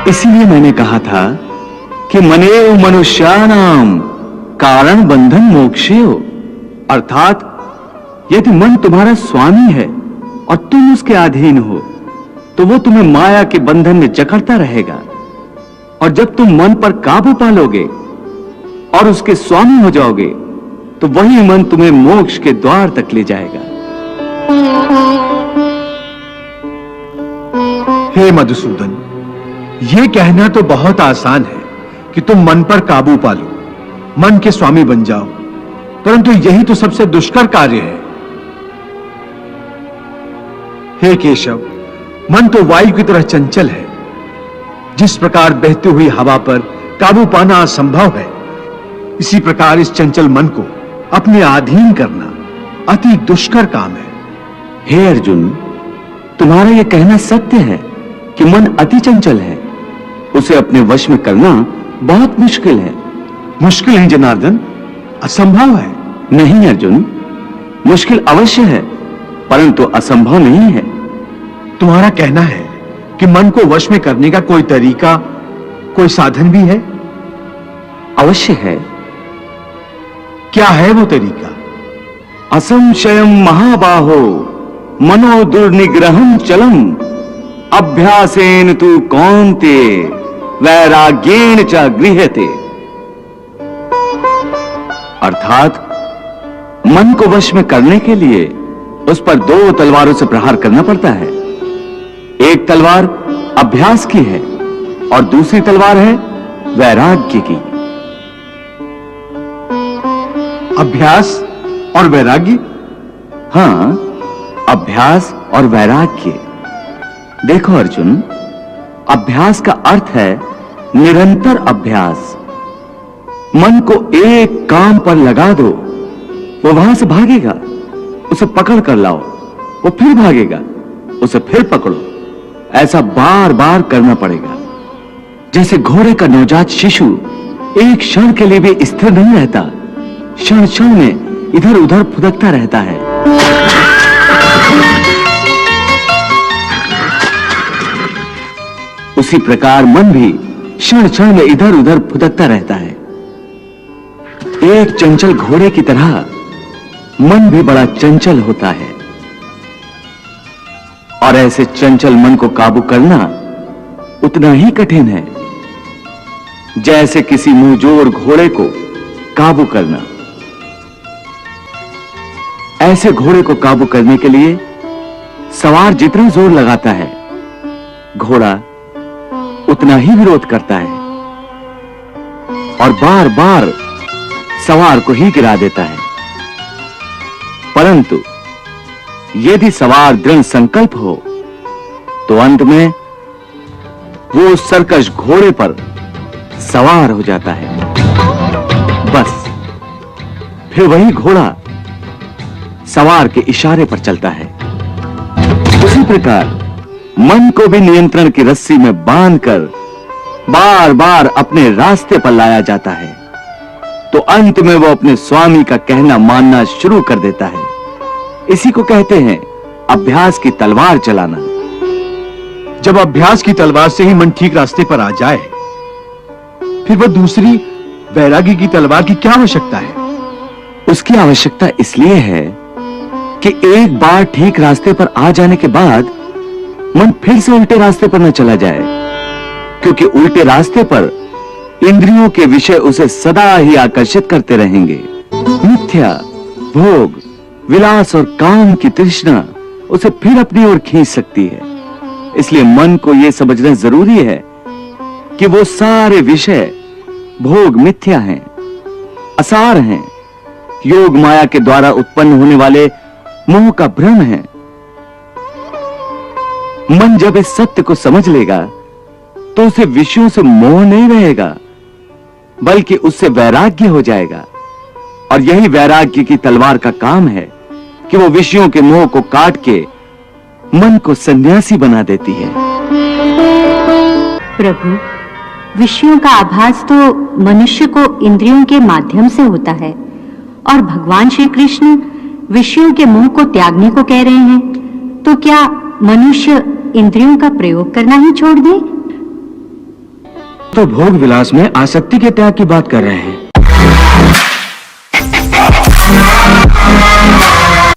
इसीलिए मैंने कहा था कि मनेव मनुष्याणाम कारण बंधन मोक्षेय, अर्थात यदि मन तुम्हारा स्वामी है और तुम उसके अधीन हो तो वो तुम्हें माया के बंधन में जकड़ता रहेगा, और जब तुम मन पर काबू पालोगे और उसके स्वामी हो जाओगे तो वही मन तुम्हें मोक्ष के द्वार तक ले जाएगा। हे मधुसूदन, यह कहना तो बहुत आसान है कि तुम मन पर काबू पालो, मन के स्वामी बन जाओ, परंतु यही तो सबसे दुष्कर कार्य है। हे केशव, मन तो वायु की तरह चंचल है। जिस प्रकार बहती हुई हवा पर काबू पाना असंभव है, इसी प्रकार इस चंचल मन को अपने अधीन करना अति दुष्कर काम है। हे अर्जुन, तुम्हारा यह कहना सत्य है कि मन अति चंचल है, उसे अपने वश में करना बहुत मुश्किल है। मुश्किल है जनार्दन, असंभव है। नहीं अर्जुन, मुश्किल अवश्य है परंतु असंभव नहीं है। तुम्हारा कहना है कि मन को वश में करने का कोई तरीका, कोई साधन भी है? अवश्य है। क्या है वो तरीका? असंशयम महाबाहो मनो दुर्निग्रहम चलम अभ्यासेन तु कौन्ते वैराग्येन च गृह्यते। अर्थात मन को वश में करने के लिए उस पर दो तलवारों से प्रहार करना पड़ता है। एक तलवार अभ्यास की है और दूसरी तलवार है वैराग्य की। अभ्यास और वैराग्य? हां, अभ्यास और वैराग्य। देखो अर्जुन, अभ्यास का अर्थ है निरंतर अभ्यास। मन को एक काम पर लगा दो, वो वहां से भागेगा, उसे पकड़ कर लाओ, वो फिर भागेगा, उसे फिर पकड़ो। ऐसा बार बार करना पड़ेगा। जैसे घोड़े का नवजात शिशु एक क्षण के लिए भी स्थिर नहीं रहता, क्षण क्षण में इधर उधर फुदकता रहता है। उसी प्रकार मन भी क्षण क्षण में इधर उधर फुदकता रहता है। एक चंचल घोड़े की तरह मन भी बड़ा चंचल होता है, और ऐसे चंचल मन को काबू करना उतना ही कठिन है जैसे किसी मुंहजोर घोड़े को काबू करना। ऐसे घोड़े को काबू करने के लिए सवार जितना जोर लगाता है, घोड़ा उतना ही विरोध करता है और बार बार सवार को ही गिरा देता है। परंतु यदि सवार दृढ़ संकल्प हो तो अंत में वो सरकश घोड़े पर सवार हो जाता है। बस फिर वही घोड़ा सवार के इशारे पर चलता है। उसी प्रकार मन को भी नियंत्रण की रस्सी में बांधकर बार बार अपने रास्ते पर लाया जाता है, तो अंत में वो अपने स्वामी का कहना मानना शुरू कर देता है। इसी को कहते हैं अभ्यास की तलवार चलाना। जब अभ्यास की तलवार से ही मन ठीक रास्ते पर आ जाए, फिर वह दूसरी वैराग्य की तलवार की क्या आवश्यकता है? उसकी आवश्यकता इसलिए है कि एक बार ठीक रास्ते पर आ जाने के बाद मन फिर से उल्टे रास्ते पर न चला जाए, क्योंकि उल्टे रास्ते पर इंद्रियों के विषय उसे सदा ही आकर्षित करते रहेंगे। मिथ्या, भोग, विलास और काम की तृष्णा उसे फिर अपनी ओर खींच सकती है। इसलिए मन को यह समझना जरूरी है कि वो सारे विषय भोग मिथ्या हैं, असार हैं, योग माया के द्वारा उत्पन्न होने वाले मोह का भ्रम है। मन जब इस सत्य को समझ लेगा तो उसे विषयों से मोह नहीं रहेगा, बल्कि उससे वैराग्य हो जाएगा। और यही वैराग्य की तलवार का काम है कि वो विषयों के मोह को काट के मन को सन्यासी बना देती है। प्रभु, विषयों का आभास तो मनुष्य को इंद्रियों के माध्यम से होता है, और भगवान श्री कृष्ण विषयों के मोह को त्यागने को कह रहे हैं, तो क्या मनुष्य इंद्रियों का प्रयोग करना ही छोड़ दे? तो भोग विलास में आसक्ति के त्याग की बात कर रहे हैं।